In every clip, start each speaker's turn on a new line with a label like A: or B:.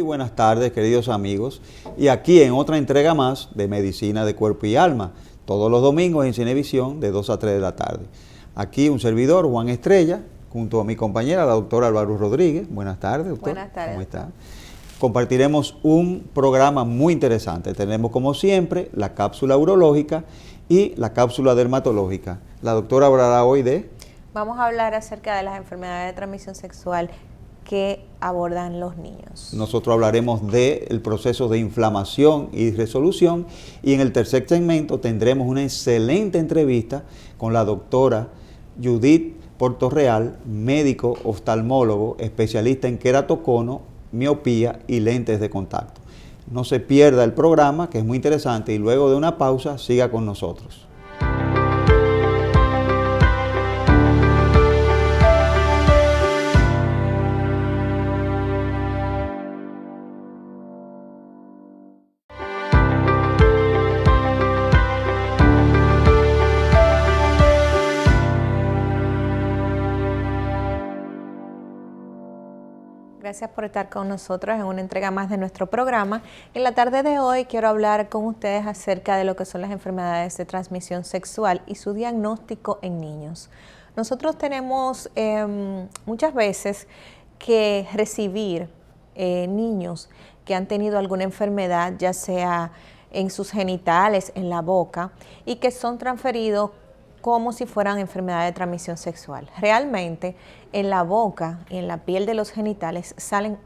A: buenas tardes, queridos amigos. Y aquí en otra entrega más de Medicina de Cuerpo y Alma, todos los domingos en Cinevisión de 2 a 3 de la tarde. Aquí un servidor, Juan Estrella, junto a mi compañera, la doctora Álvaro Rodríguez. Buenas tardes, doctor.
B: Buenas tardes.
A: ¿Cómo está? Compartiremos un programa muy interesante. Tenemos, como siempre, la cápsula urológica y la cápsula dermatológica. La doctora hablará hoy de...
B: Vamos a hablar acerca de las enfermedades de transmisión sexual que abordan los niños.
A: Nosotros hablaremos del proceso de inflamación y resolución, y en el tercer segmento tendremos una excelente entrevista con la doctora Judith Portorreal, médico oftalmólogo, especialista en queratocono, miopía y lentes de contacto. No se pierda el programa, que es muy interesante, y luego de una pausa siga con nosotros.
B: Gracias por estar con nosotros en una entrega más de nuestro programa. En la tarde de hoy quiero hablar con ustedes acerca de lo que son las enfermedades de transmisión sexual y su diagnóstico en niños. Nosotros tenemos muchas veces que recibir niños que han tenido alguna enfermedad, ya sea en sus genitales, en la boca, y que son transferidos como si fueran enfermedades de transmisión sexual. Realmente, en la boca y en la piel de los genitales salen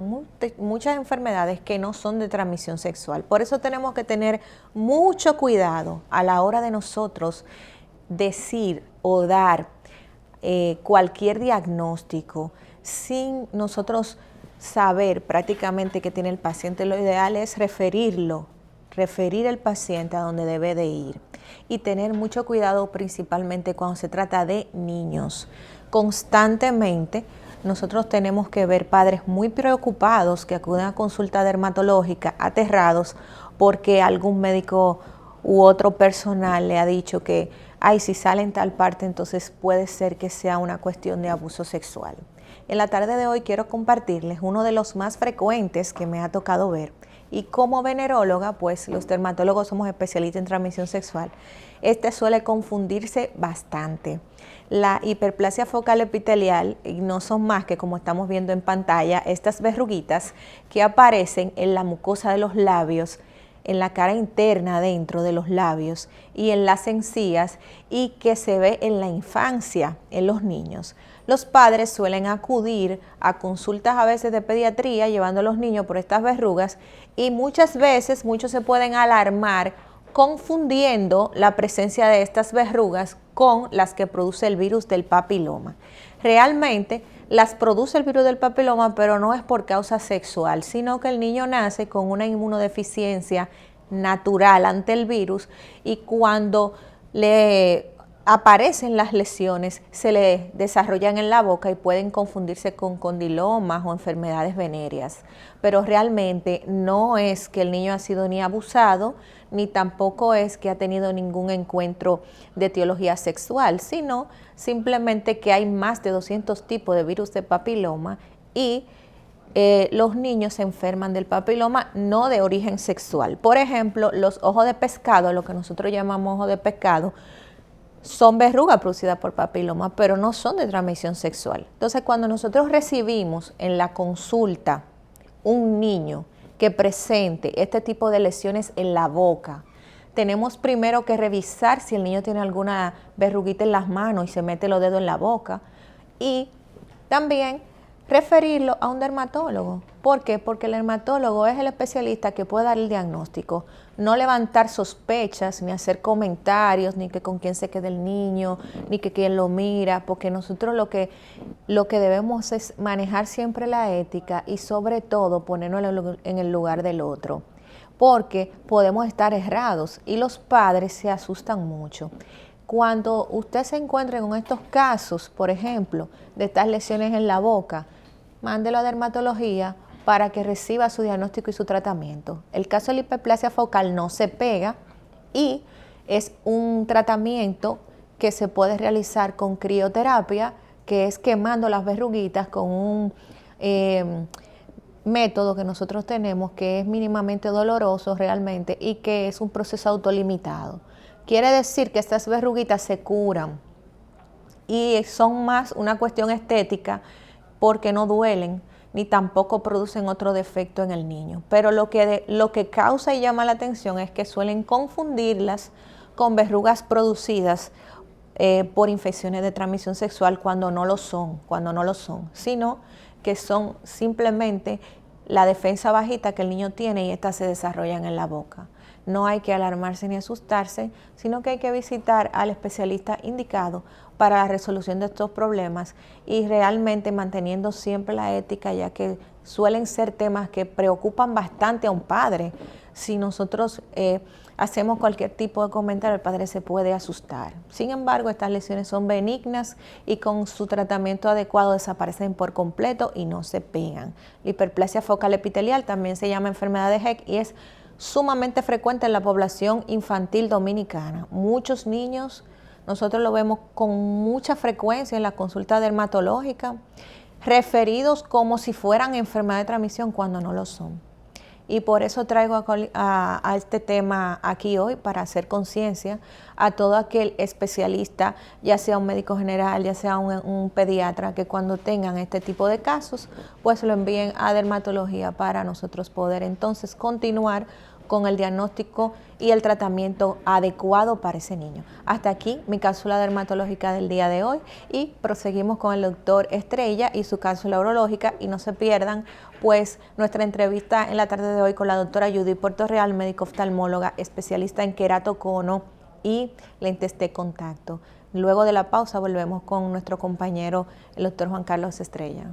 B: muchas enfermedades que no son de transmisión sexual. Por eso tenemos que tener mucho cuidado a la hora de nosotros decir o dar cualquier diagnóstico sin nosotros saber prácticamente qué tiene el paciente. Lo ideal es referir el paciente a donde debe de ir y tener mucho cuidado principalmente cuando se trata de niños. Constantemente nosotros tenemos que ver padres muy preocupados que acuden a consulta dermatológica, aterrados porque algún médico u otro personal le ha dicho que si sale en tal parte, entonces puede ser que sea una cuestión de abuso sexual. En la tarde de hoy quiero compartirles uno de los más frecuentes que me ha tocado ver. Y como veneróloga, pues los dermatólogos somos especialistas en transmisión sexual. Este suele confundirse bastante. La hiperplasia focal epitelial, y no son más que, como estamos viendo en pantalla, estas verruguitas que aparecen en la mucosa de los labios, en la cara interna dentro de los labios y en las encías, y que se ve en la infancia en los niños. Los padres suelen acudir a consultas a veces de pediatría llevando a los niños por estas verrugas, y muchas veces muchos se pueden alarmar confundiendo la presencia de estas verrugas con las que produce el virus del papiloma. Realmente las produce el virus del papiloma, pero no es por causa sexual, sino que el niño nace con una inmunodeficiencia natural ante el virus, y cuando le aparecen las lesiones se le desarrollan en la boca y pueden confundirse con condilomas o enfermedades venéreas. Pero realmente no es que el niño ha sido ni abusado, ni tampoco es que ha tenido ningún encuentro de etiología sexual, sino simplemente que hay más de 200 tipos de virus de papiloma, y los niños se enferman del papiloma no de origen sexual. Por ejemplo, los ojos de pescado, lo que nosotros llamamos ojos de pescado, son verrugas producidas por papiloma, pero no son de transmisión sexual. Entonces, cuando nosotros recibimos en la consulta un niño que presente este tipo de lesiones en la boca, tenemos primero que revisar si el niño tiene alguna verruguita en las manos y se mete los dedos en la boca, y también referirlo a un dermatólogo. ¿Por qué? Porque el dermatólogo es el especialista que puede dar el diagnóstico, no levantar sospechas, ni hacer comentarios, ni que con quién se quede el niño, ni que quién lo mira, porque nosotros lo que debemos es manejar siempre la ética y sobre todo ponernos en el lugar del otro, porque podemos estar errados y los padres se asustan mucho. Cuando usted se encuentre con estos casos, por ejemplo, de estas lesiones en la boca, mándelo a dermatología para que reciba su diagnóstico y su tratamiento. El caso de la hiperplasia focal no se pega y es un tratamiento que se puede realizar con crioterapia, que es quemando las verruguitas con un método que nosotros tenemos que es mínimamente doloroso realmente y que es un proceso autolimitado. Quiere decir que estas verruguitas se curan y son más una cuestión estética porque no duelen ni tampoco producen otro defecto en el niño. Pero lo que causa y llama la atención es que suelen confundirlas con verrugas producidas por infecciones de transmisión sexual cuando no lo son, sino que son simplemente la defensa bajita que el niño tiene y estas se desarrollan en la boca. No hay que alarmarse ni asustarse, sino que hay que visitar al especialista indicado para la resolución de estos problemas y realmente manteniendo siempre la ética, ya que suelen ser temas que preocupan bastante a un padre. Si nosotros hacemos cualquier tipo de comentario, el padre se puede asustar. Sin embargo, estas lesiones son benignas y con su tratamiento adecuado desaparecen por completo y no se pegan. La hiperplasia focal epitelial también se llama enfermedad de Heck y es sumamente frecuente en la población infantil dominicana. Muchos niños, nosotros lo vemos con mucha frecuencia en la consulta dermatológica, referidos como si fueran enfermedad de transmisión cuando no lo son. Y por eso traigo a este tema aquí hoy, para hacer conciencia a todo aquel especialista, ya sea un médico general, ya sea un pediatra, que cuando tengan este tipo de casos, pues lo envíen a dermatología para nosotros poder entonces continuar con el diagnóstico y el tratamiento adecuado para ese niño. Hasta aquí mi cápsula dermatológica del día de hoy y proseguimos con el doctor Estrella y su cápsula urológica, y no se pierdan pues nuestra entrevista en la tarde de hoy con la doctora Judith Portorreal, médico oftalmóloga, especialista en queratocono y lentes de contacto. Luego de la pausa volvemos con nuestro compañero, el doctor Juan Carlos Estrella.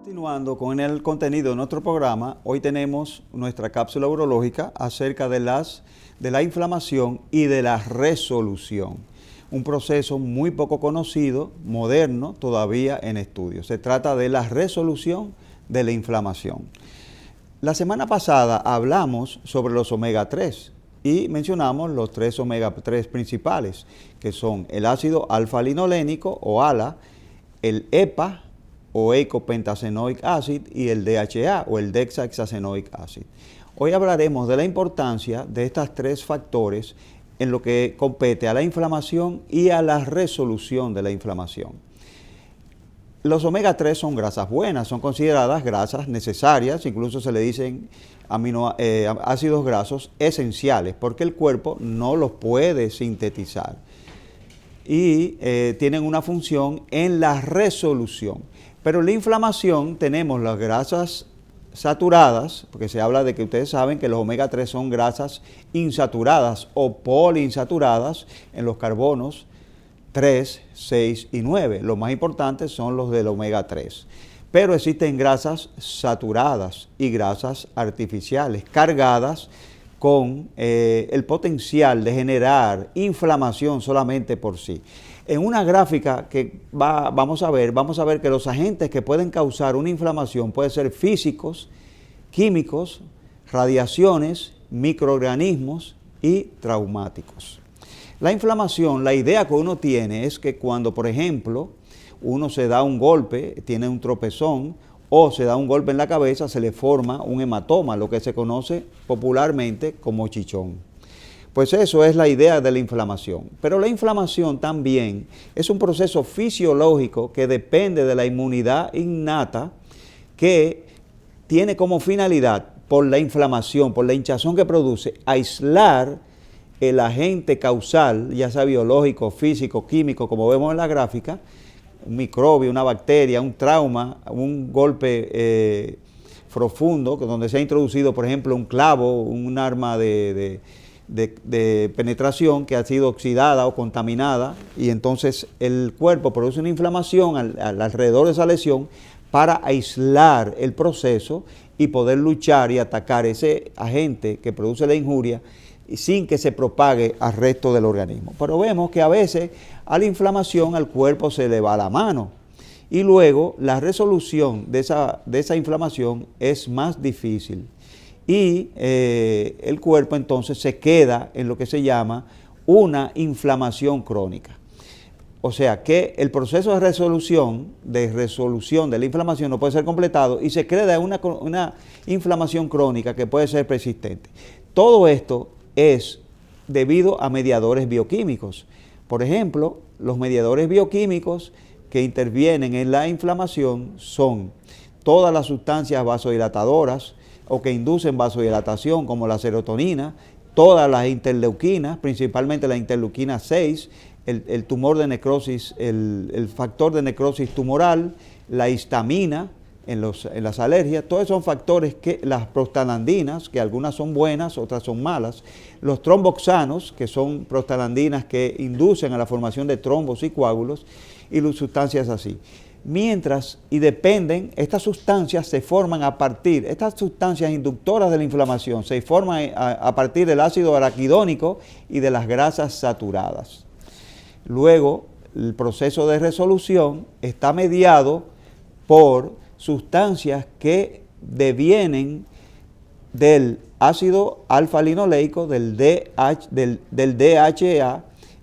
A: Continuando con el contenido de nuestro programa, hoy tenemos nuestra cápsula urológica acerca de la inflamación y de la resolución. Un proceso muy poco conocido, moderno, todavía en estudio. Se trata de la resolución de la inflamación. La semana pasada hablamos sobre los omega 3 y mencionamos los 3 omega 3 principales, que son el ácido alfa-linolénico o ALA, el EPA, o eicopentazenoic acid, y el DHA o el dexahexaenoic acid. Hoy hablaremos de la importancia de estos 3 factores en lo que compete a la inflamación y a la resolución de la inflamación. Los omega 3 son grasas buenas, son consideradas grasas necesarias, incluso se le dicen ácidos grasos esenciales, porque el cuerpo no los puede sintetizar y tienen una función en la resolución. Pero la inflamación, tenemos las grasas saturadas, porque se habla de que ustedes saben que los omega 3 son grasas insaturadas o poliinsaturadas en los carbonos 3, 6 y 9. Los más importantes son los del omega 3. Pero existen grasas saturadas y grasas artificiales, cargadas con el potencial de generar inflamación solamente por sí. En una gráfica que vamos a ver que los agentes que pueden causar una inflamación pueden ser físicos, químicos, radiaciones, microorganismos y traumáticos. La inflamación, la idea que uno tiene es que cuando, por ejemplo, uno se da un golpe, tiene un tropezón, o se da un golpe en la cabeza, se le forma un hematoma, lo que se conoce popularmente como chichón. Pues eso es la idea de la inflamación. Pero la inflamación también es un proceso fisiológico que depende de la inmunidad innata, que tiene como finalidad, por la inflamación, por la hinchazón que produce, aislar el agente causal, ya sea biológico, físico, químico, como vemos en la gráfica, un microbio, una bacteria, un trauma, un golpe profundo, donde se ha introducido, por ejemplo, un clavo, un arma de penetración que ha sido oxidada o contaminada, y entonces el cuerpo produce una inflamación alrededor de esa lesión para aislar el proceso y poder luchar y atacar ese agente que produce la injuria sin que se propague al resto del organismo. Pero vemos que a veces a la inflamación al cuerpo se le va la mano y luego la resolución de esa inflamación es más difícil y el cuerpo entonces se queda en lo que se llama una inflamación crónica. O sea que el proceso de resolución de la inflamación no puede ser completado y se crea una inflamación crónica que puede ser persistente. Todo esto es debido a mediadores bioquímicos. Por ejemplo, los mediadores bioquímicos que intervienen en la inflamación son todas las sustancias vasodilatadoras o que inducen vasodilatación, como la serotonina, todas las interleuquinas, principalmente la interleuquina 6, el tumor de necrosis, el factor de necrosis tumoral, la histamina en las alergias, todos son factores que las prostaglandinas, que algunas son buenas, otras son malas, los tromboxanos, que son prostaglandinas que inducen a la formación de trombos y coágulos, y las sustancias así. Mientras, y dependen, estas sustancias se forman estas sustancias inductoras de la inflamación se forman a partir del ácido araquidónico y de las grasas saturadas. Luego, el proceso de resolución está mediado por sustancias que devienen del ácido alfa-linoleico, del DHA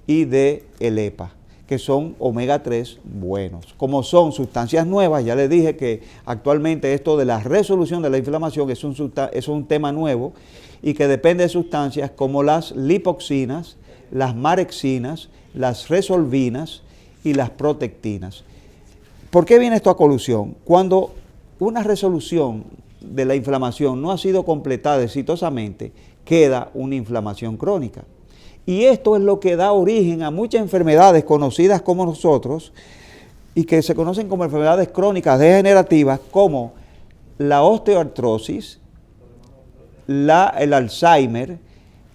A: y del EPA, que son omega 3 buenos. Como son sustancias nuevas, ya les dije que actualmente esto de la resolución de la inflamación es un tema nuevo y que depende de sustancias como las lipoxinas, las marexinas, las resolvinas y las protectinas. ¿Por qué viene esto a colusión? Cuando una resolución de la inflamación no ha sido completada exitosamente, queda una inflamación crónica. Y esto es lo que da origen a muchas enfermedades conocidas como nosotros y que se conocen como enfermedades crónicas degenerativas, como la osteoartrosis, el Alzheimer,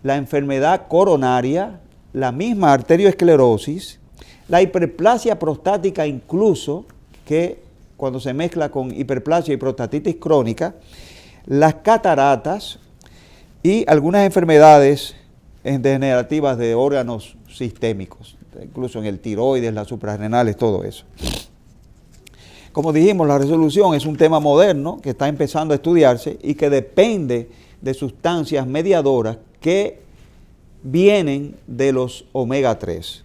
A: la enfermedad coronaria, la misma arterioesclerosis, la hiperplasia prostática incluso, que cuando se mezcla con hiperplasia y prostatitis crónica, las cataratas y algunas enfermedades degenerativas de órganos sistémicos, incluso en el tiroides, las suprarrenales, todo eso. Como dijimos, la resolución es un tema moderno que está empezando a estudiarse y que depende de sustancias mediadoras que vienen de los omega 3.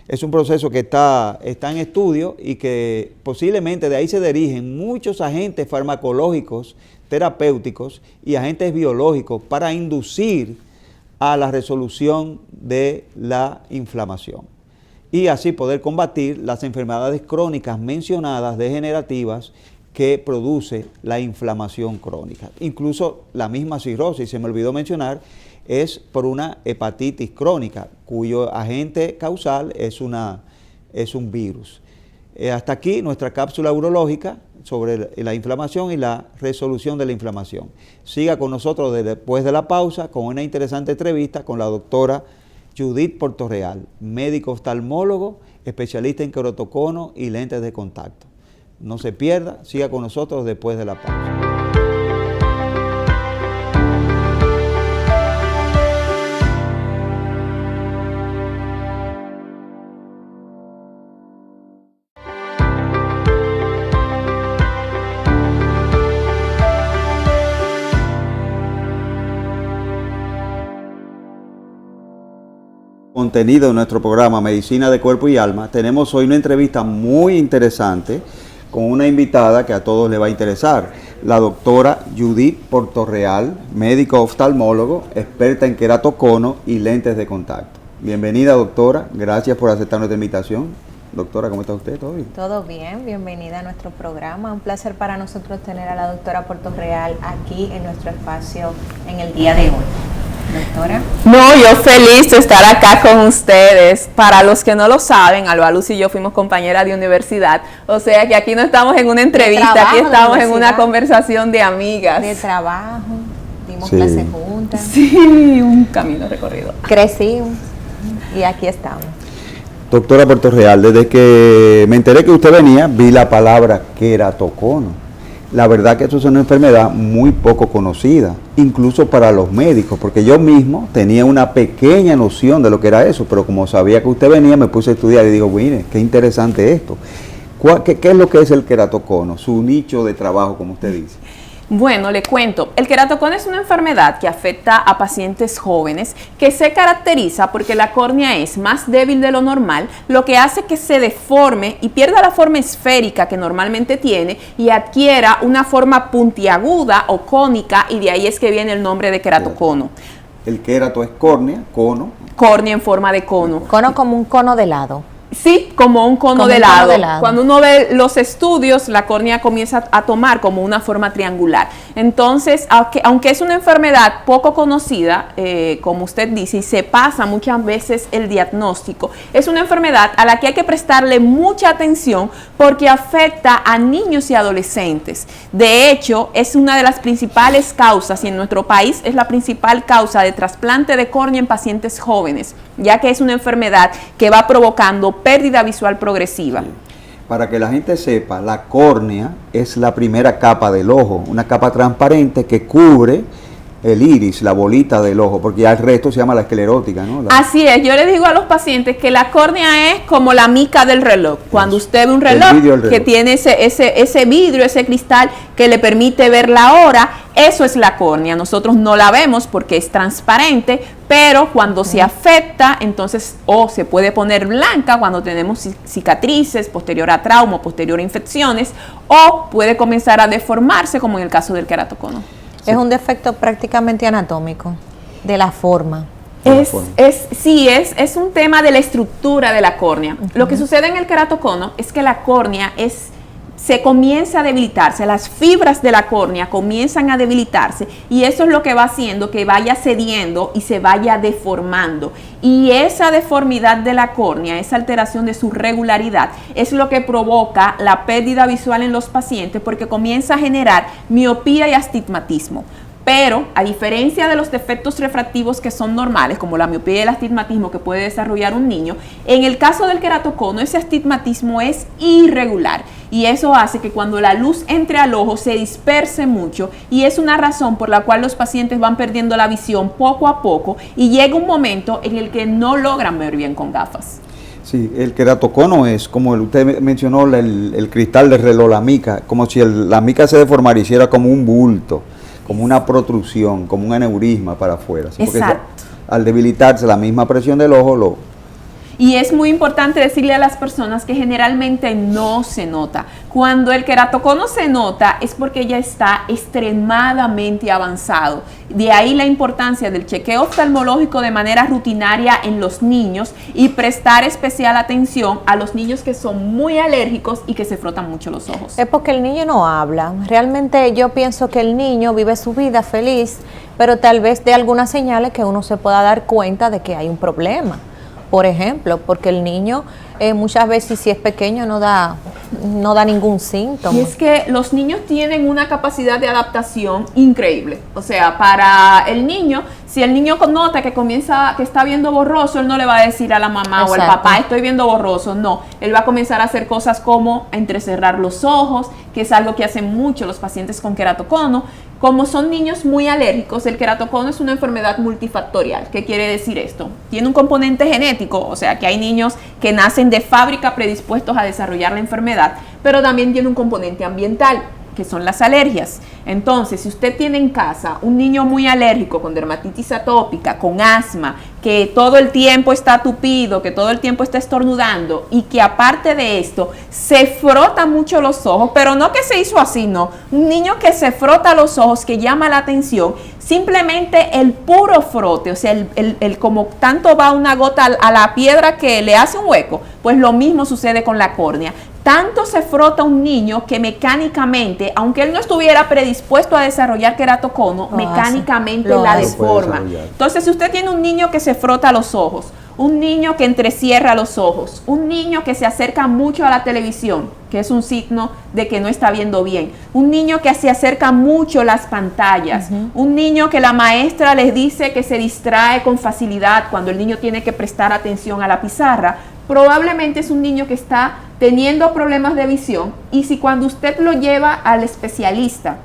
A: Es un proceso que está en estudio y que posiblemente de ahí se dirigen muchos agentes farmacológicos, terapéuticos y agentes biológicos para inducir a la resolución de la inflamación y así poder combatir las enfermedades crónicas mencionadas degenerativas que produce la inflamación crónica. Incluso la misma cirrosis, se me olvidó mencionar, es por una hepatitis crónica, cuyo agente causal es un virus. Hasta aquí nuestra cápsula urológica sobre la inflamación y la resolución de la inflamación. Siga con nosotros después de la pausa con una interesante entrevista con la doctora Judith Portorreal, médico oftalmólogo, especialista en queratocono y lentes de contacto. No se pierda, siga con nosotros después de la pausa. Contenido en nuestro programa Medicina de Cuerpo y Alma. Tenemos hoy una entrevista muy interesante con una invitada que a todos les va a interesar, la doctora Judith Portorreal, médico oftalmólogo, experta en queratocono y lentes de contacto. Bienvenida, doctora, gracias por aceptar nuestra invitación. Doctora, ¿cómo está usted? ¿Todo bien?
B: Todo bien, bienvenida a nuestro programa. Un placer para nosotros tener a la doctora Portorreal aquí en nuestro espacio en el día de hoy. Doctora.
C: No, yo feliz de estar acá con ustedes. Para los que no lo saben, Alba Luz y yo fuimos compañeras de universidad, o sea que aquí no estamos en una entrevista, aquí estamos en una conversación de amigas.
B: De trabajo, dimos clases juntas.
C: Sí, un camino recorrido.
B: Crecimos y aquí estamos.
A: Doctora Portorreal, desde que me enteré que usted venía, vi la palabra queratocono. la verdad que esto es una enfermedad muy poco conocida, incluso para los médicos, porque yo mismo tenía una pequeña noción de lo que era eso, pero como sabía que usted venía, me puse a estudiar y digo, mire, qué interesante esto. ¿Qué es lo que es el queratocono? Su nicho de trabajo, como usted dice.
C: Bueno, le cuento, el queratocono es una enfermedad que afecta a pacientes jóvenes que se caracteriza porque la córnea es más débil de lo normal, lo que hace que se deforme y pierda la forma esférica que normalmente tiene y adquiera una forma puntiaguda o cónica, y de ahí es que viene el nombre de queratocono.
A: El querato es córnea, cono.
C: Córnea en forma de cono.
B: Cono como un cono de helado.
C: Sí, como un cono de helado. Cuando uno ve los estudios, la córnea comienza a tomar como una forma triangular. Entonces, aunque es una enfermedad poco conocida, como usted dice, y se pasa muchas veces el diagnóstico, es una enfermedad a la que hay que prestarle mucha atención porque afecta a niños y adolescentes. De hecho, es una de las principales causas, y en nuestro país es la principal causa de trasplante de córnea en pacientes jóvenes, ya que es una enfermedad que va provocando pérdida visual progresiva.
A: Sí. Para que la gente sepa, la córnea es la primera capa del ojo, una capa transparente que cubre el iris, la bolita del ojo, porque ya el resto se llama la esclerótica, ¿no?
C: Así es, yo le digo a los pacientes que la córnea es como la mica del reloj. Cuando usted ve un reloj que tiene ese vidrio, ese cristal que le permite ver la hora, eso es la córnea. Nosotros no la vemos porque es transparente, pero cuando se afecta, entonces se puede poner blanca cuando tenemos cicatrices posterior a trauma, posterior a infecciones, o puede comenzar a deformarse como en el caso del queratocono.
B: Es un defecto prácticamente anatómico de la forma.
C: Es un tema de la estructura de la córnea. Lo que sucede en el queratocono es que la córnea se comienza a debilitarse, las fibras de la córnea comienzan a debilitarse, y eso es lo que va haciendo que vaya cediendo y se vaya deformando. Y esa deformidad de la córnea, esa alteración de su regularidad, es lo que provoca la pérdida visual en los pacientes, porque comienza a generar miopía y astigmatismo. Pero, a diferencia de los defectos refractivos que son normales, como la miopía y el astigmatismo que puede desarrollar un niño, en el caso del queratocono, ese astigmatismo es irregular. Y eso hace que cuando la luz entre al ojo se disperse mucho, y es una razón por la cual los pacientes van perdiendo la visión poco a poco, y llega un momento en el que no logran ver bien con gafas.
A: Sí, el queratocono es, como usted mencionó, el cristal del reloj, la mica, como si la mica se deformara y hiciera como un bulto, como una protrusión, como un aneurisma para afuera. ¿Sí?
C: Exacto.
A: Porque al debilitarse la misma presión del ojo
C: Y es muy importante decirle a las personas que generalmente no se nota. Cuando el queratocono se nota es porque ya está extremadamente avanzado. De ahí la importancia del chequeo oftalmológico de manera rutinaria en los niños y prestar especial atención a los niños que son muy alérgicos y que se frotan mucho los ojos.
B: Es porque el niño no habla. Realmente yo pienso que el niño vive su vida feliz, pero tal vez de algunas señales que uno se pueda dar cuenta de que hay un problema. Por ejemplo, porque el niño muchas veces, si es pequeño, no da ningún síntoma.
C: Y es que los niños tienen una capacidad de adaptación increíble. O sea, para el niño, si el niño nota que está viendo borroso, él no le va a decir a la mamá o al papá, estoy viendo borroso. No, él va a comenzar a hacer cosas como entrecerrar los ojos, que es algo que hacen mucho los pacientes con queratocono. Como son niños muy alérgicos, el queratocono es una enfermedad multifactorial. ¿Qué quiere decir esto? Tiene un componente genético, o sea que hay niños que nacen de fábrica predispuestos a desarrollar la enfermedad, pero también tiene un componente ambiental, que son las alergias. Entonces, si usted tiene en casa un niño muy alérgico con dermatitis atópica, con asma, que todo el tiempo está tupido, que todo el tiempo está estornudando y que aparte de esto se frota mucho los ojos, pero no que se hizo así, no. Un niño que se frota los ojos, que llama la atención, simplemente el puro frote, o sea, el como tanto va una gota a la piedra que le hace un hueco, pues lo mismo sucede con la córnea. Tanto se frota un niño que mecánicamente, aunque él no estuviera predispuesto a desarrollar queratocono, mecánicamente la deforma. Entonces, si usted tiene un niño que se frota los ojos, un niño que entrecierra los ojos, un niño que se acerca mucho a la televisión, que es un signo de que no está viendo bien, un niño que se acerca mucho a las pantallas, un niño que la maestra les dice que se distrae con facilidad cuando el niño tiene que prestar atención a la pizarra, probablemente es un niño que está teniendo problemas de visión, y si cuando usted lo lleva al especialista,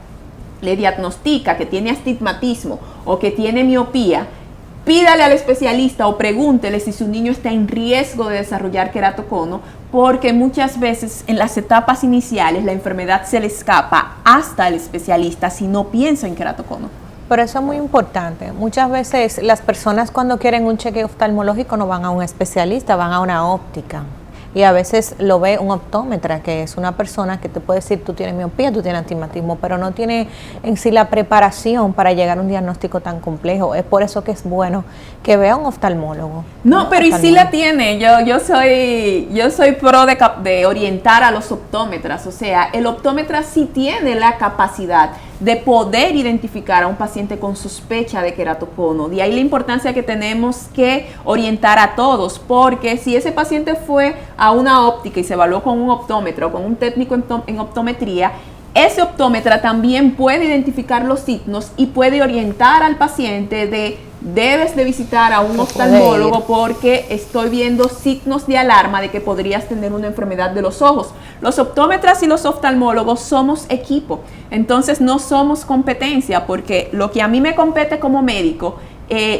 C: le diagnostica que tiene astigmatismo o que tiene miopía, pídale al especialista o pregúntele si su niño está en riesgo de desarrollar queratocono, porque muchas veces en las etapas iniciales la enfermedad se le escapa hasta el especialista si no piensa en queratocono.
B: Por eso es muy importante. Muchas veces las personas cuando quieren un chequeo oftalmológico no van a un especialista, van a una óptica. Y a veces lo ve un optómetra, que es una persona que te puede decir, tú tienes miopía, tú tienes astigmatismo, pero no tiene en sí la preparación para llegar a un diagnóstico tan complejo. Es por eso que es bueno que vea un oftalmólogo.
C: No, pero y sí la tiene. Yo soy pro de orientar a los optómetras. O sea, el optómetra sí tiene la capacidad de poder identificar a un paciente con sospecha de queratocono. De ahí la importancia que tenemos que orientar a todos, porque si ese paciente fue a una óptica y se evaluó con un optómetra o con un técnico en optometría, ese optómetra también puede identificar los signos y puede orientar al paciente de debes de visitar a un oftalmólogo porque estoy viendo signos de alarma de que podrías tener una enfermedad de los ojos. Los optómetras y los oftalmólogos somos equipo, entonces no somos competencia, porque lo que a mí me compete como médico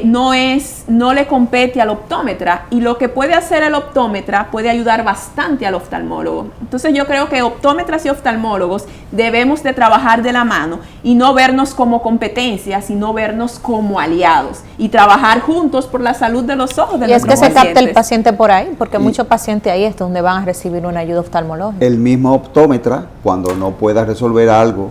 C: no le compete al optómetra, y lo que puede hacer el optómetra puede ayudar bastante al oftalmólogo. Entonces yo creo que optómetras y oftalmólogos debemos de trabajar de la mano y no vernos como competencia, sino vernos como aliados y trabajar juntos por la salud de los ojos de nuestros pacientes. Y es que se capta
B: el paciente por ahí, porque muchos pacientes ahí es donde van a recibir una ayuda oftalmológica.
A: El mismo optómetra, cuando no pueda resolver algo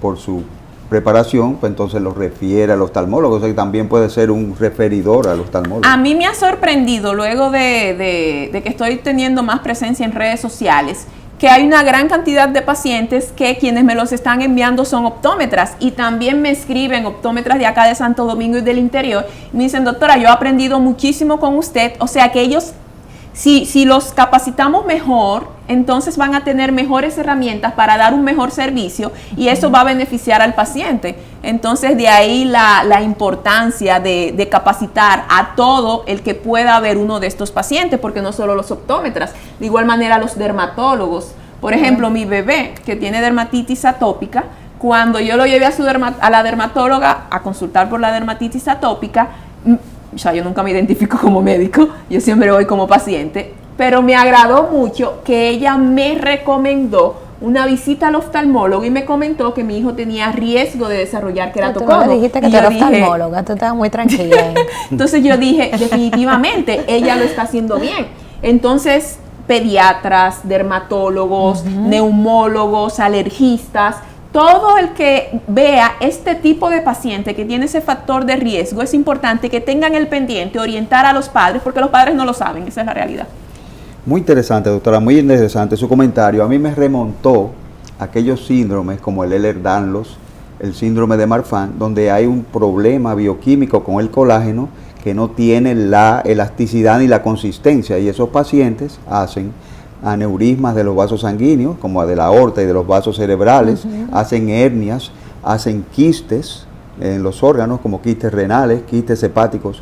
A: por su preparación, pues entonces lo refiere al oftalmólogo. O sea, que también puede ser un referidor al oftalmólogo.
C: A mí me ha sorprendido, luego de que estoy teniendo más presencia en redes sociales, que hay una gran cantidad de pacientes que quienes me los están enviando son optómetras, y también me escriben optómetras de acá de Santo Domingo y del interior, y me dicen, doctora, yo he aprendido muchísimo con usted. O sea que ellos, si los capacitamos mejor, entonces van a tener mejores herramientas para dar un mejor servicio, y eso va a beneficiar al paciente. Entonces de ahí la importancia de capacitar a todo el que pueda ver uno de estos pacientes, porque no solo los optómetras, de igual manera los dermatólogos. Por ejemplo, mi bebé que tiene dermatitis atópica, cuando yo lo llevé a la dermatóloga a consultar por la dermatitis atópica, o sea, yo nunca me identifico como médico, yo siempre voy como paciente, pero me agradó mucho que ella me recomendó una visita al oftalmólogo y me comentó que mi hijo tenía riesgo de desarrollar queratocono.
B: Tú no dijiste que tú eras oftalmóloga, tú estabas muy tranquila.
C: Entonces yo dije, definitivamente, ella lo está haciendo bien. Entonces, pediatras, dermatólogos, neumólogos, alergistas, todo el que vea este tipo de paciente que tiene ese factor de riesgo, es importante que tengan el pendiente, orientar a los padres, porque los padres no lo saben, esa es la realidad.
A: Muy interesante, doctora, muy interesante su comentario. A mí me remontó aquellos síndromes como el Ehlers-Danlos, el síndrome de Marfan, donde hay un problema bioquímico con el colágeno que no tiene la elasticidad ni la consistencia, y esos pacientes hacen aneurismas de los vasos sanguíneos, como de la aorta y de los vasos cerebrales, hacen hernias, hacen quistes en los órganos, como quistes renales, quistes hepáticos.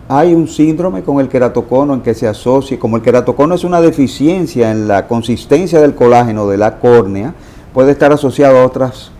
A: Hay un síndrome con el queratocono en que se asocia, como el queratocono es una deficiencia en la consistencia del colágeno de la córnea, puede estar asociado a otros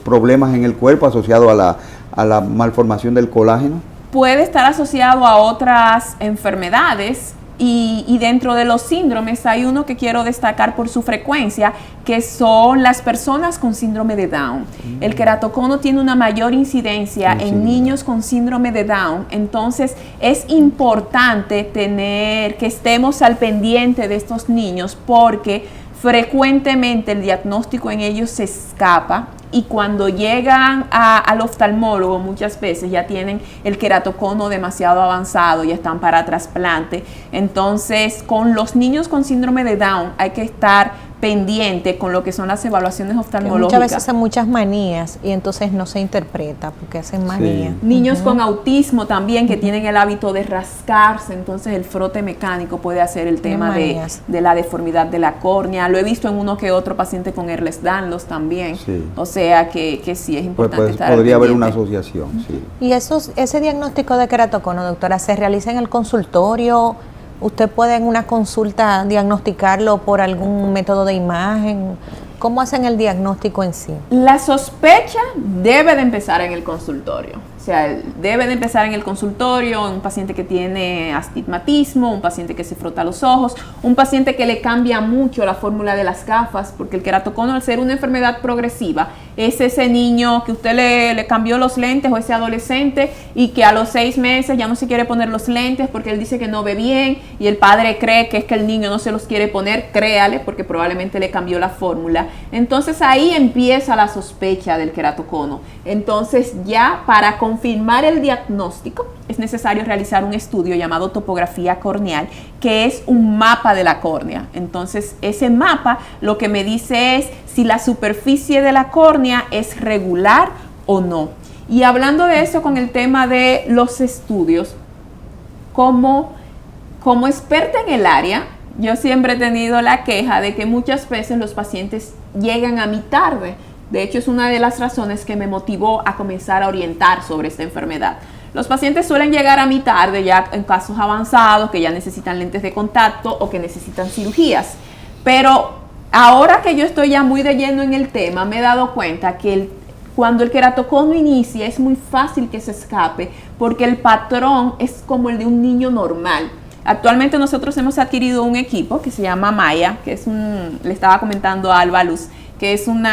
A: problemas en el cuerpo, asociado a la malformación del colágeno.
C: Puede estar asociado a otras enfermedades. Y dentro de los síndromes hay uno que quiero destacar por su frecuencia, que son las personas con síndrome de Down. El queratocono tiene una mayor incidencia en niños con síndrome de Down, entonces es importante que estemos al pendiente de estos niños, porque frecuentemente el diagnóstico en ellos se escapa, y cuando llegan al oftalmólogo muchas veces ya tienen el queratocono demasiado avanzado, ya están para trasplante. Entonces, con los niños con síndrome de Down hay que estar pendiente con lo que son las evaluaciones oftalmológicas.
B: Muchas veces hacen muchas manías y entonces no se interpreta porque hacen manías.
A: Sí.
C: Niños con autismo también, que tienen el hábito de rascarse, entonces el frote mecánico puede hacer el tema de la deformidad de la córnea. Lo he visto en uno que otro paciente con Ehlers-Danlos también. Sí. O sea que sí es importante estar
A: podría haber una asociación, sí.
B: ¿Y ese diagnóstico de queratocono, doctora, se realiza en el consultorio ¿Usted puede en una consulta diagnosticarlo por algún método de imagen? ¿Cómo hacen el diagnóstico en sí?
C: La sospecha debe de empezar en el consultorio. O sea, debe de empezar en el consultorio, un paciente que tiene astigmatismo, un paciente que se frota los ojos, un paciente que le cambia mucho la fórmula de las gafas, porque el queratocono, al ser una enfermedad progresiva, es ese niño que usted le cambió los lentes, o ese adolescente, y que a los 6 meses ya no se quiere poner los lentes porque él dice que no ve bien, y el padre cree que es que el niño no se los quiere poner. Créale, porque probablemente le cambió la fórmula. Entonces ahí empieza la sospecha del queratocono. Entonces ya para confirmar el diagnóstico es necesario realizar un estudio llamado topografía corneal, que es un mapa de la córnea. Entonces ese mapa lo que me dice es si la superficie de la córnea es regular o no. Y hablando de eso, con el tema de los estudios, como experta en el área, yo siempre he tenido la queja de que muchas veces los pacientes llegan a mi tarde. De hecho, es una de las razones que me motivó a comenzar a orientar sobre esta enfermedad. Los pacientes suelen llegar a mi tarde ya en casos avanzados, que ya necesitan lentes de contacto o que necesitan cirugías. Pero ahora que yo estoy ya muy de lleno en el tema, me he dado cuenta que cuando el queratocono inicia es muy fácil que se escape, porque el patrón es como el de un niño normal. Actualmente nosotros hemos adquirido un equipo que se llama Maya, que es le estaba comentando a Alba Luz, que es un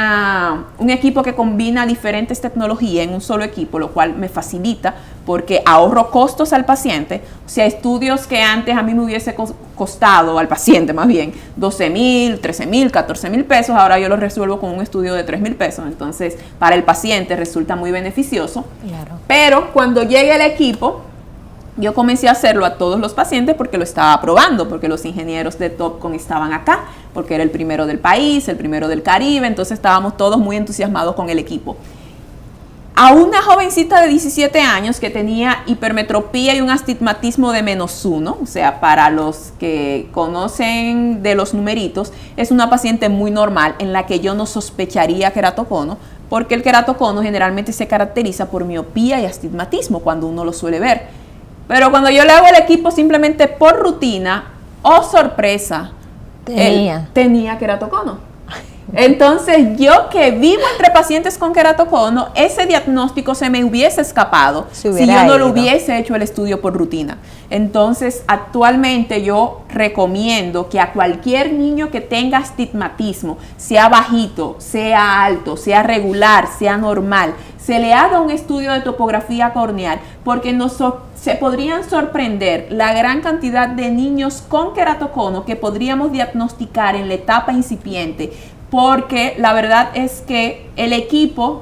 C: equipo que combina diferentes tecnologías en un solo equipo, lo cual me facilita porque ahorro costos al paciente. O sea, estudios que antes a mí me hubiese costado, al paciente más bien, 12,000, 13,000, 14,000 pesos, ahora yo lo resuelvo con un estudio de 3,000 pesos. Entonces, para el paciente resulta muy beneficioso. Claro. Pero cuando llegue el equipo, yo comencé a hacerlo a todos los pacientes porque lo estaba probando, porque los ingenieros de Topcon estaban acá, porque era el primero del país, el primero del Caribe, entonces estábamos todos muy entusiasmados con el equipo. A una jovencita de 17 años que tenía hipermetropía y un astigmatismo de -1, o sea, para los que conocen de los numeritos, es una paciente muy normal en la que yo no sospecharía queratocono, porque el queratocono generalmente se caracteriza por miopía y astigmatismo cuando uno lo suele ver. Pero cuando yo le hago el equipo simplemente por rutina, ¡oh sorpresa! Tenía queratocono. Entonces yo que vivo entre pacientes con queratocono, ese diagnóstico se me hubiese escapado si yo no lo hubiese hecho el estudio por rutina. Entonces actualmente yo recomiendo que a cualquier niño que tenga astigmatismo, sea bajito, sea alto, sea regular, sea normal, se le haga un estudio de topografía corneal, porque se podrían sorprender la gran cantidad de niños con queratocono que podríamos diagnosticar en la etapa incipiente, porque la verdad es que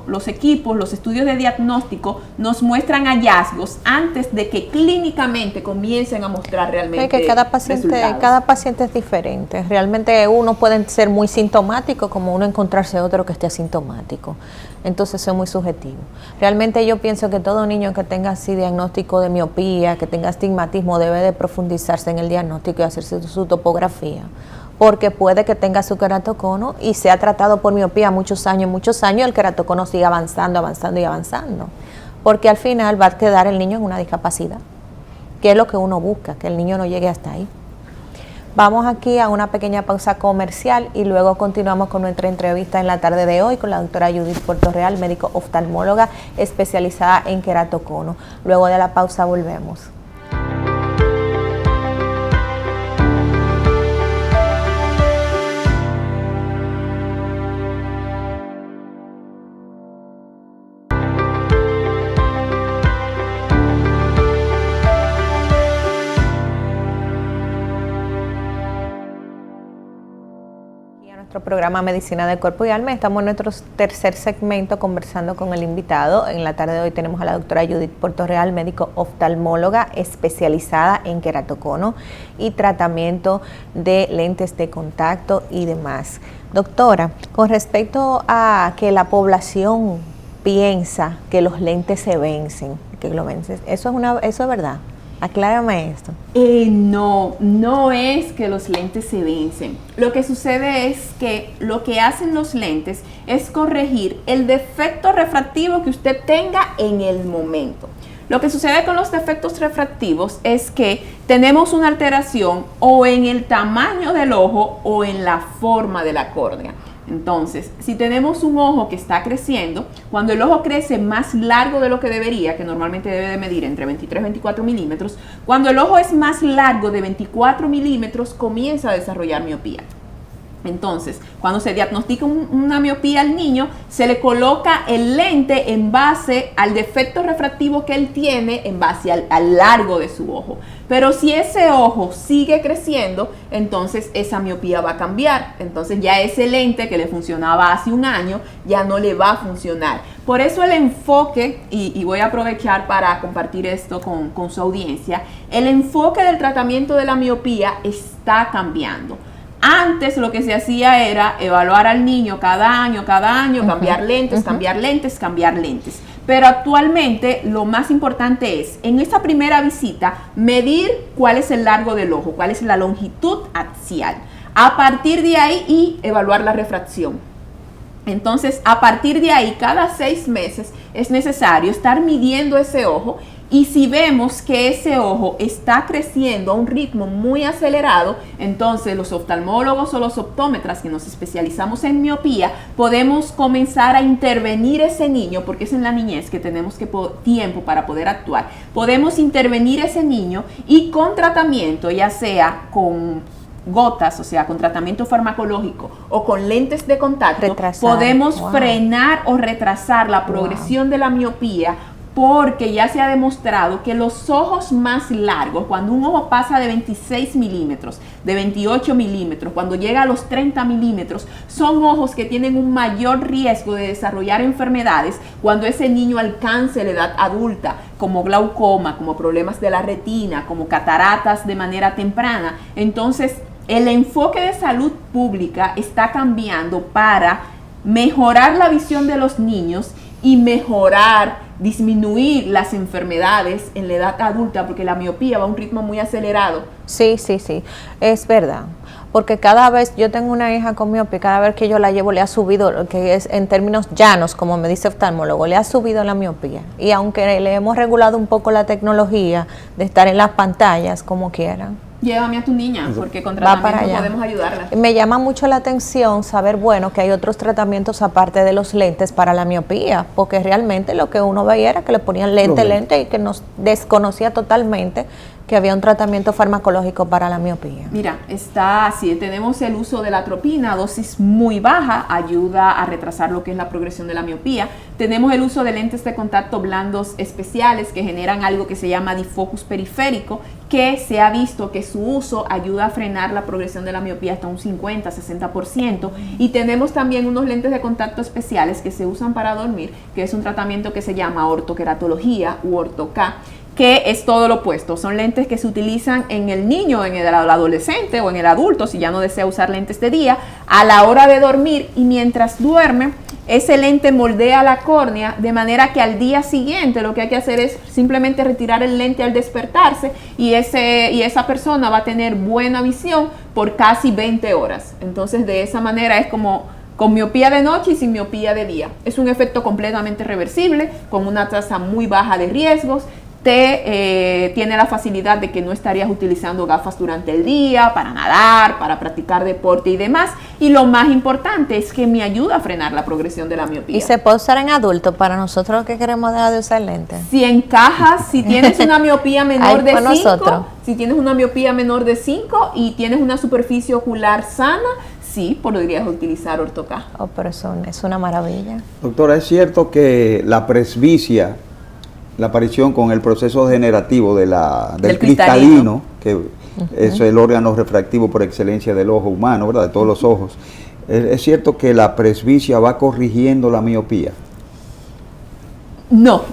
C: los estudios de diagnóstico nos muestran hallazgos antes de que clínicamente comiencen a mostrar realmente
B: que cada paciente es diferente. Realmente uno puede ser muy sintomático como uno encontrarse otro que esté asintomático. Entonces eso es muy subjetivo. Realmente yo pienso que todo niño que tenga así diagnóstico de miopía, que tenga astigmatismo, debe de profundizarse en el diagnóstico y hacerse su topografía, porque puede que tenga su queratocono y sea tratado por miopía muchos años, el queratocono sigue avanzando y avanzando, porque al final va a quedar el niño en una discapacidad, que es lo que uno busca, que el niño no llegue hasta ahí. Vamos aquí a una pequeña pausa comercial y luego continuamos con nuestra entrevista en la tarde de hoy con la doctora Judith Portorreal, médico oftalmóloga especializada en queratocono. Luego de la pausa volvemos. Nuestro programa Medicina del Cuerpo y Alma. Estamos en nuestro tercer segmento conversando con el invitado. En la tarde de hoy tenemos a la doctora Judith Portorreal, médico oftalmóloga especializada en queratocono y tratamiento de lentes de contacto y demás. Doctora, con respecto a que la población piensa que los lentes se vencen, ¿eso es verdad? Aclárame esto.
C: No es que los lentes se vencen. Lo que sucede es que lo que hacen los lentes es corregir el defecto refractivo que usted tenga en el momento. Lo que sucede con los defectos refractivos es que tenemos una alteración o en el tamaño del ojo o en la forma de la córnea. Entonces, si tenemos un ojo que está creciendo, cuando el ojo crece más largo de lo que debería, que normalmente debe de medir entre 23 y 24 milímetros, cuando el ojo es más largo de 24 milímetros, comienza a desarrollar miopía. Entonces, cuando se diagnostica una miopía al niño, se le coloca el lente en base al defecto refractivo que él tiene, en base al largo de su ojo. Pero si ese ojo sigue creciendo, entonces esa miopía va a cambiar. Entonces ya ese lente que le funcionaba hace un año, ya no le va a funcionar. Por eso el enfoque, y voy a aprovechar para compartir esto con su audiencia, el enfoque del tratamiento de la miopía está cambiando. Antes lo que se hacía era evaluar al niño cada año, cambiar lentes, cambiar lentes, cambiar lentes. Pero actualmente lo más importante es, en esta primera visita, medir cuál es el largo del ojo, cuál es la longitud axial. A partir de ahí, y evaluar la refracción. Entonces, a partir de ahí, cada 6 meses es necesario estar midiendo ese ojo. Y si vemos que ese ojo está creciendo a un ritmo muy acelerado, entonces los oftalmólogos o los optómetras que nos especializamos en miopía, podemos comenzar a intervenir ese niño, porque es en la niñez que tenemos tiempo para poder actuar. Podemos intervenir ese niño y con tratamiento, ya sea con gotas, o sea, con tratamiento farmacológico o con lentes de contacto, podemos frenar o retrasar la progresión de la miopía, porque ya se ha demostrado que los ojos más largos, cuando un ojo pasa de 26 milímetros, de 28 milímetros, cuando llega a los 30 milímetros, son ojos que tienen un mayor riesgo de desarrollar enfermedades cuando ese niño alcance la edad adulta, como glaucoma, como problemas de la retina, como cataratas de manera temprana. Entonces, el enfoque de salud pública está cambiando para mejorar la visión de los niños y disminuir las enfermedades en la edad adulta, porque la miopía va a un ritmo muy acelerado.
B: Sí, es verdad. Porque cada vez, yo tengo una hija con miopía, cada vez que yo la llevo le ha subido, lo que es en términos llanos, como me dice oftalmólogo, le ha subido la miopía. Y aunque le hemos regulado un poco la tecnología de estar en las pantallas, como quieran.
C: Llévame a tu niña, porque con tratamiento podemos ayudarla.
B: Me llama mucho la atención saber, bueno, que hay otros tratamientos aparte de los lentes para la miopía, porque realmente lo que uno veía era que le ponían lente y que nos desconocía totalmente que había un tratamiento farmacológico para la miopía.
C: Mira, está así, tenemos el uso de la atropina, dosis muy baja, ayuda a retrasar lo que es la progresión de la miopía. Tenemos el uso de lentes de contacto blandos especiales que generan algo que se llama difocus periférico, que se ha visto que su uso ayuda a frenar la progresión de la miopía hasta un 50-60%. Y tenemos también unos lentes de contacto especiales que se usan para dormir, que es un tratamiento que se llama ortoqueratología u orto-K, que es todo lo opuesto. Son lentes que se utilizan en el niño, en el adolescente o en el adulto, si ya no desea usar lentes de día, a la hora de dormir, y mientras duerme, ese lente moldea la córnea de manera que al día siguiente lo que hay que hacer es simplemente retirar el lente al despertarse, y esa persona va a tener buena visión por casi 20 horas. Entonces, de esa manera es como con miopía de noche y sin miopía de día. Es un efecto completamente reversible, con una tasa muy baja de riesgos. Tiene la facilidad de que no estarías utilizando gafas durante el día para nadar, para practicar deporte y demás. Y lo más importante es que me ayuda a frenar la progresión de la miopía.
B: ¿Y se puede usar en adultos para nosotros que queremos dejar de usar lentes?
C: Si encajas, si tienes una miopía menor de 5, si tienes una miopía menor de 5 y tienes una superficie ocular sana, sí, podrías utilizar orto-K.
B: Oh, pero eso es una maravilla.
A: Doctora, ¿es cierto que la presbicia, la aparición con el proceso degenerativo del cristalino, que es el órgano refractivo por excelencia del ojo humano, ¿verdad?, de todos los ojos, es cierto que la presbicia va corrigiendo la miopía?
C: No,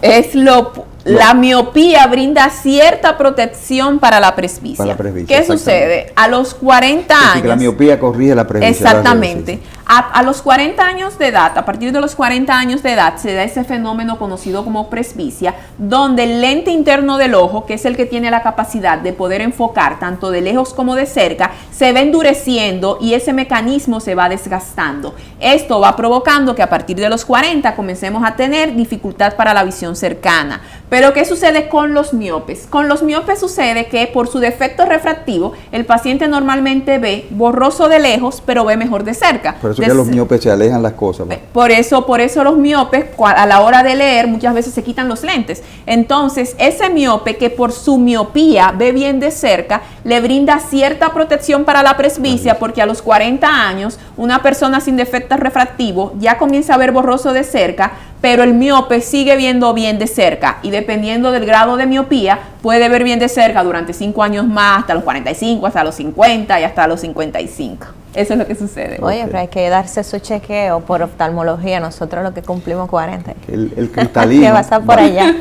C: la miopía brinda cierta protección para la presbicia. ¿Qué sucede? A los 40 años...
A: Que la miopía corrige la presbicia.
C: Exactamente. A los 40 años de edad, a partir de los 40 años de edad, se da ese fenómeno conocido como presbicia, donde el lente interno del ojo, que es el que tiene la capacidad de poder enfocar tanto de lejos como de cerca, se va endureciendo y ese mecanismo se va desgastando. Esto va provocando que a partir de los 40 comencemos a tener dificultad para la visión cercana. Pero ¿qué sucede con los miopes? Con los miopes sucede que por su defecto refractivo, el paciente normalmente ve borroso de lejos, pero ve mejor de cerca.
A: Por eso que los miopes se alejan las cosas, ¿no?
C: Por eso los miopes a la hora de leer muchas veces se quitan los lentes. Entonces, ese miope que por su miopía ve bien de cerca, le brinda cierta protección para la presbicia, porque a los 40 años, una persona sin defecto refractivo ya comienza a ver borroso de cerca, pero el miope sigue viendo bien de cerca y dependiendo del grado de miopía puede ver bien de cerca durante 5 años más, hasta los 45, hasta los 50 y hasta los 55. Eso es lo que sucede.
B: Oye, pero hay que darse su chequeo por oftalmología, nosotros los que cumplimos 40.
A: El cristalino.
B: ¿Qué va a estar por allá?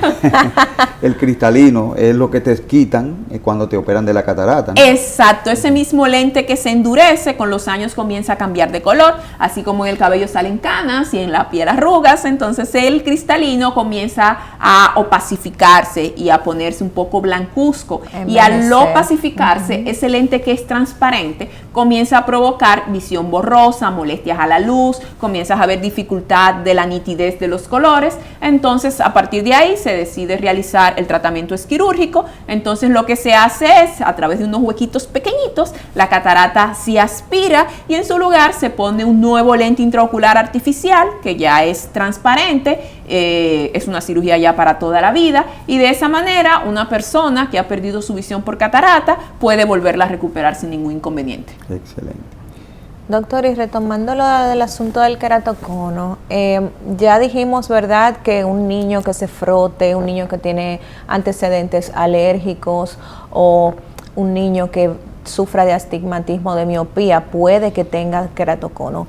A: El cristalino es lo que te quitan cuando te operan de la catarata, ¿no?
C: Exacto, ese mismo lente que se endurece con los años comienza a cambiar de color, así como en el cabello salen canas y en la piel arrugas, entonces el cristalino comienza a opacificarse y a ponerse un poco blancuzco. Y al opacificarse, ese lente que es transparente comienza a provocar visión borrosa, molestias a la luz, comienzas a ver dificultad de la nitidez de los colores. Entonces, a partir de ahí se decide realizar el tratamiento quirúrgico. Entonces, lo que se hace es, a través de unos huequitos pequeñitos, la catarata se aspira y en su lugar se pone un nuevo lente intraocular artificial que ya es transparente. Es una cirugía ya para toda la vida y de esa manera una persona que ha perdido su visión por catarata puede volverla a recuperar sin ningún inconveniente.
A: Excelente.
B: Doctor, y retomando lo del asunto del queratocono, ya dijimos, ¿verdad?, que un niño que se frote, un niño que tiene antecedentes alérgicos o un niño que sufra de astigmatismo, de miopía, puede que tenga queratocono.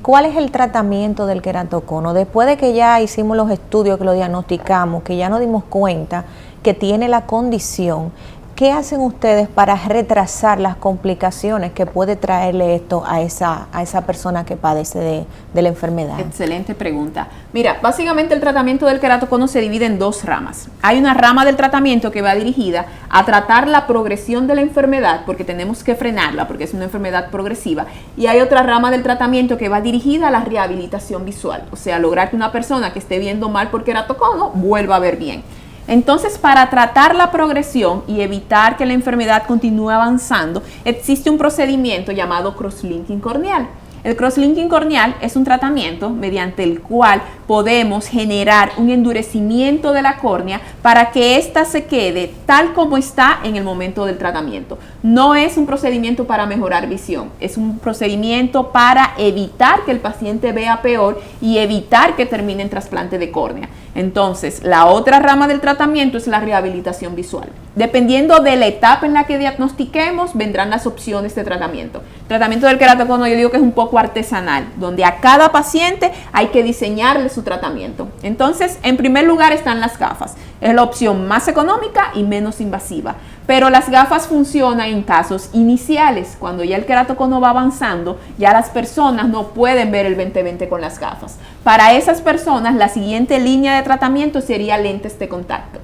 B: ¿Cuál es el tratamiento del queratocono? Después de que ya hicimos los estudios, que lo diagnosticamos, que ya nos dimos cuenta que tiene la condición, ¿qué hacen ustedes para retrasar las complicaciones que puede traerle esto a esa persona que padece de la enfermedad?
C: Excelente pregunta. Mira, básicamente el tratamiento del queratocono se divide en 2 ramas. Hay una rama del tratamiento que va dirigida a tratar la progresión de la enfermedad, porque tenemos que frenarla, porque es una enfermedad progresiva. Y hay otra rama del tratamiento que va dirigida a la rehabilitación visual, o sea, lograr que una persona que esté viendo mal por queratocono vuelva a ver bien. Entonces, para tratar la progresión y evitar que la enfermedad continúe avanzando, existe un procedimiento llamado crosslinking corneal. El crosslinking corneal es un tratamiento mediante el cual podemos generar un endurecimiento de la córnea para que ésta se quede tal como está en el momento del tratamiento. No es un procedimiento para mejorar visión, es un procedimiento para evitar que el paciente vea peor y evitar que termine en trasplante de córnea. Entonces, la otra rama del tratamiento es la rehabilitación visual. Dependiendo de la etapa en la que diagnostiquemos, vendrán las opciones de tratamiento. El tratamiento del queratocono yo digo que es un poco artesanal, donde a cada paciente hay que diseñarle su tratamiento. Entonces, en primer lugar están las gafas. Es la opción más económica y menos invasiva. Pero las gafas funcionan en casos iniciales. Cuando ya el queratocono va avanzando, ya las personas no pueden ver el 20/20 con las gafas. Para esas personas, la siguiente línea de tratamiento sería lentes de contacto,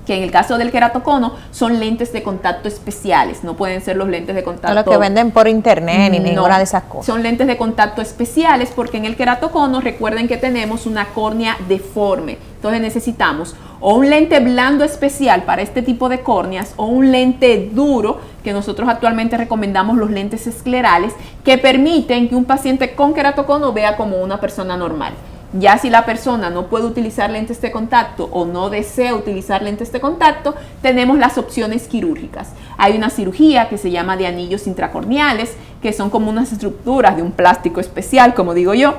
C: que en el caso del queratocono son lentes de contacto especiales, no pueden ser los lentes de contacto.
B: No los que venden por internet ni ninguna de esas cosas.
C: Son lentes de contacto especiales porque en el queratocono recuerden que tenemos una córnea deforme, entonces necesitamos o un lente blando especial para este tipo de córneas o un lente duro, que nosotros actualmente recomendamos los lentes esclerales, que permiten que un paciente con queratocono vea como una persona normal. Ya si la persona no puede utilizar lentes de contacto o no desea utilizar lentes de contacto, tenemos las opciones quirúrgicas. Hay una cirugía que se llama de anillos intracorneales, que son como unas estructuras de un plástico especial, como digo yo,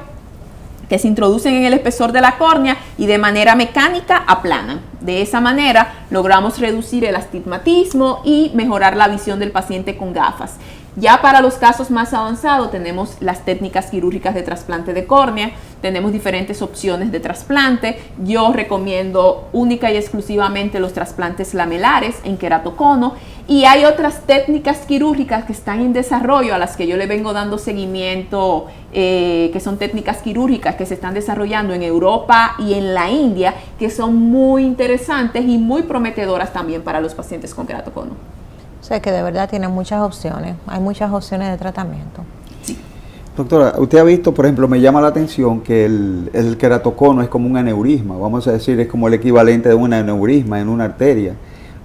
C: que se introducen en el espesor de la córnea y de manera mecánica aplanan. De esa manera logramos reducir el astigmatismo y mejorar la visión del paciente con gafas. Ya para los casos más avanzados tenemos las técnicas quirúrgicas de trasplante de córnea, tenemos diferentes opciones de trasplante. Yo recomiendo única y exclusivamente los trasplantes lamelares en queratocono y hay otras técnicas quirúrgicas que están en desarrollo a las que yo le vengo dando seguimiento, que son técnicas quirúrgicas que se están desarrollando en Europa y en la India, que son muy interesantes y muy prometedoras también para los pacientes con queratocono.
B: O sea que de verdad tiene muchas opciones, hay muchas opciones de tratamiento.
A: Doctora, usted ha visto, por ejemplo, me llama la atención que el queratocono es como un aneurisma, vamos a decir, es como el equivalente de un aneurisma en una arteria.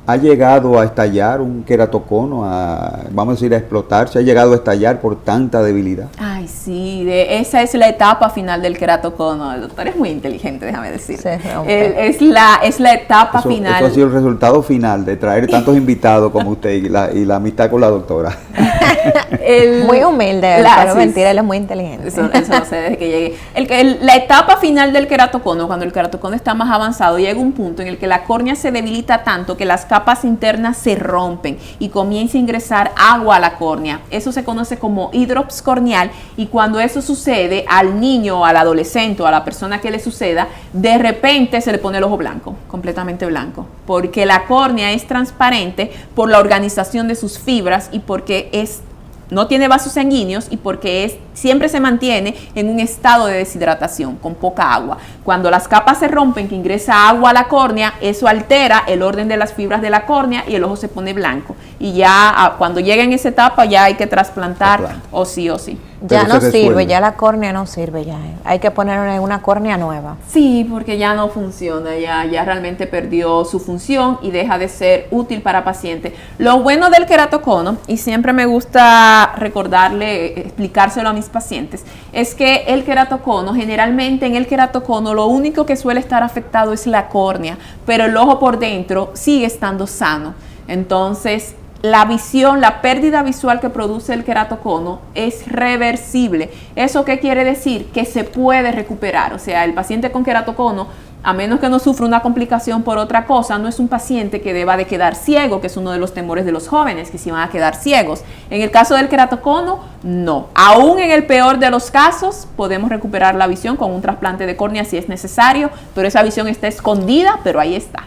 A: ¿Ha llegado a estallar un queratocono, vamos a decir, a explotarse? ¿Ha llegado a estallar por tanta debilidad?
C: Ay, sí, esa es la etapa final del queratocono. El doctor es muy inteligente, déjame decir. Es la etapa final.
A: Eso ha sido el resultado final de traer tantos invitados como usted y la amistad con la doctora.
B: Muy humilde, pero mentira, él es muy inteligente.
C: Eso no sé desde que llegué. La etapa final del queratocono, cuando el queratocono está más avanzado, llega un punto en el que la córnea se debilita tanto que las capas internas se rompen y comienza a ingresar agua a la córnea. Eso se conoce como hidrops corneal, y cuando eso sucede al niño, al adolescente o a la persona que le suceda, de repente se le pone el ojo blanco, completamente blanco, porque la córnea es transparente por la organización de sus fibras y porque no tiene vasos sanguíneos y porque siempre se mantiene en un estado de deshidratación, con poca agua. Cuando las capas se rompen, que ingresa agua a la córnea, eso altera el orden de las fibras de la córnea y el ojo se pone blanco. Y ya cuando llega en esa etapa ya hay que trasplantar o sí o sí.
B: Ya no sirve, ya la córnea no sirve ya. Hay que poner una córnea nueva.
C: Sí, porque ya no funciona, ya realmente perdió su función y deja de ser útil para paciente. Lo bueno del queratocono, y siempre me gusta recordarle, explicárselo a mis pacientes, es que el queratocono, generalmente en el queratocono lo único que suele estar afectado es la córnea, pero el ojo por dentro sigue estando sano. Entonces, la visión, la pérdida visual que produce el queratocono es reversible. ¿Eso qué quiere decir? Que se puede recuperar. O sea, el paciente con queratocono, a menos que no sufra una complicación por otra cosa, no es un paciente que deba de quedar ciego, que es uno de los temores de los jóvenes, que se van a quedar ciegos. En el caso del queratocono, no. Aún en el peor de los casos, podemos recuperar la visión con un trasplante de córnea si es necesario, pero esa visión está escondida, pero ahí está.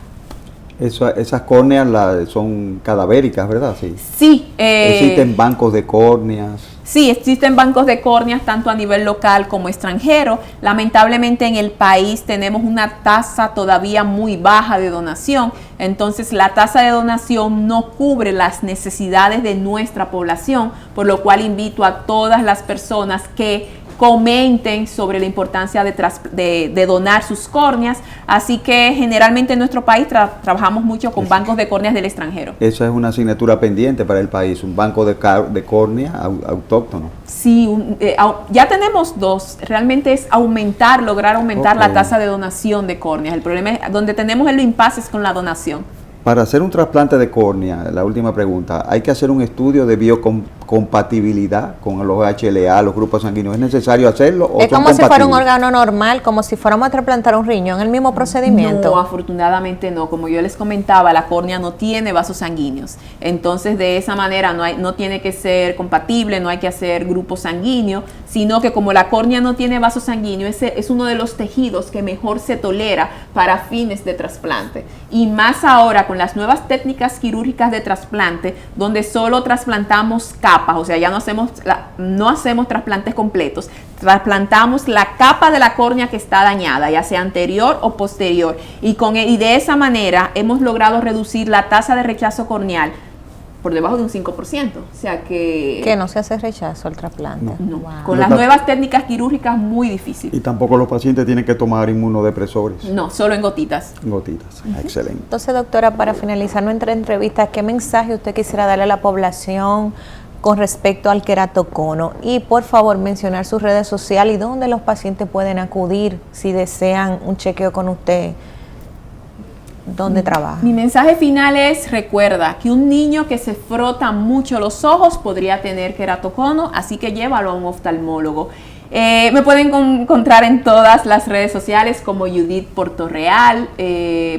A: Esas córneas son cadavéricas, ¿verdad?
C: Sí.
A: ¿Existen bancos de córneas?
C: Sí, existen bancos de córneas tanto a nivel local como extranjero. Lamentablemente en el país tenemos una tasa todavía muy baja de donación, entonces la tasa de donación no cubre las necesidades de nuestra población, por lo cual invito a todas las personas que comenten sobre la importancia de donar sus córneas. Así que generalmente en nuestro país trabajamos mucho con bancos de córneas del extranjero.
A: Esa es una asignatura pendiente para el país, un banco de córnea autóctono.
C: Sí, ya tenemos dos. Realmente es lograr aumentar la tasa de donación de córneas. El problema es donde tenemos el impasse es con la donación.
A: Para hacer un trasplante de córnea, la última pregunta, ¿hay que hacer un estudio de biocompatibilidad con los HLA, los grupos sanguíneos? ¿Es necesario hacerlo o
B: es como si fuera un órgano normal, como si fuéramos a trasplantar un riñón, el mismo procedimiento?
C: No, afortunadamente no. Como yo les comentaba, la córnea no tiene vasos sanguíneos. Entonces, de esa manera no tiene que ser compatible, no hay que hacer grupo sanguíneo, sino que como la córnea no tiene vasos sanguíneos, ese es uno de los tejidos que mejor se tolera para fines de trasplante. Y más ahora con las nuevas técnicas quirúrgicas de trasplante, donde solo trasplantamos capas, o sea, ya no hacemos trasplantes completos, trasplantamos la capa de la córnea que está dañada, ya sea anterior o posterior, y de esa manera hemos logrado reducir la tasa de rechazo corneal por debajo de un 5%, o sea que
B: no se hace rechazo al trasplante.
C: No. Wow. Con las nuevas técnicas quirúrgicas muy difícil.
A: Y tampoco los pacientes tienen que tomar inmunodepresores.
C: No, solo en gotitas.
A: Gotitas, excelente.
B: Entonces, doctora, para finalizar nuestra entrevista, ¿qué mensaje usted quisiera darle a la población con respecto al queratocono? Y por favor mencionar sus redes sociales y dónde los pacientes pueden acudir si desean un chequeo con usted. ¿Dónde trabaja?
C: Mi mensaje final es: recuerda que un niño que se frota mucho los ojos podría tener queratocono, así que llévalo a un oftalmólogo. Me pueden encontrar en todas las redes sociales como Judith Portorreal.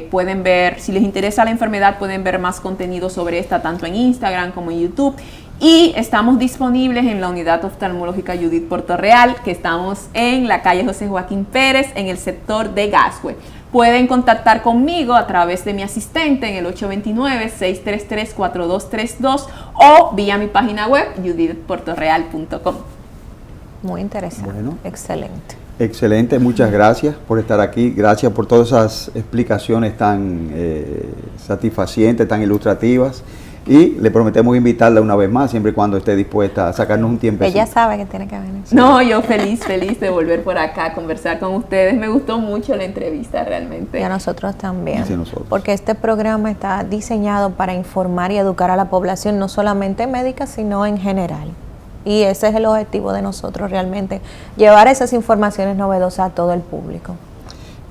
C: Pueden ver, si les interesa la enfermedad, pueden ver más contenido sobre esta tanto en Instagram como en YouTube. Y estamos disponibles en la unidad oftalmológica Judith Portorreal, que estamos en la calle José Joaquín Pérez, en el sector de Gascue. Pueden contactar conmigo a través de mi asistente en el 829-633-4232 o vía mi página web judithportorreal.com.
B: Muy interesante.
A: Bueno,
B: excelente.
A: Excelente, muchas gracias por estar aquí. Gracias por todas esas explicaciones tan satisfacientes, tan ilustrativas. y le prometemos invitarla una vez más, siempre y cuando esté dispuesta a sacarnos un tiempo.
B: Ella sabe que tiene que venir.
C: No, yo feliz de volver por acá a conversar con ustedes. Me gustó mucho la entrevista realmente.
B: Y a nosotros también.
A: Sí, nosotros.
B: Porque este programa está diseñado para informar y educar a la población, no solamente médica, sino en general. Y ese es el objetivo de nosotros realmente, llevar esas informaciones novedosas a todo el público.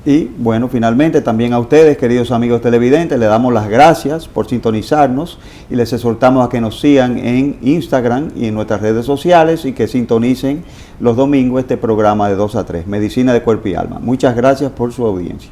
A: Y bueno, finalmente también a ustedes, queridos amigos televidentes, le damos las gracias por sintonizarnos y les exhortamos a que nos sigan en Instagram y en nuestras redes sociales y que sintonicen los domingos este programa de 2 a 3, Medicina de Cuerpo y Alma. Muchas gracias por su audiencia.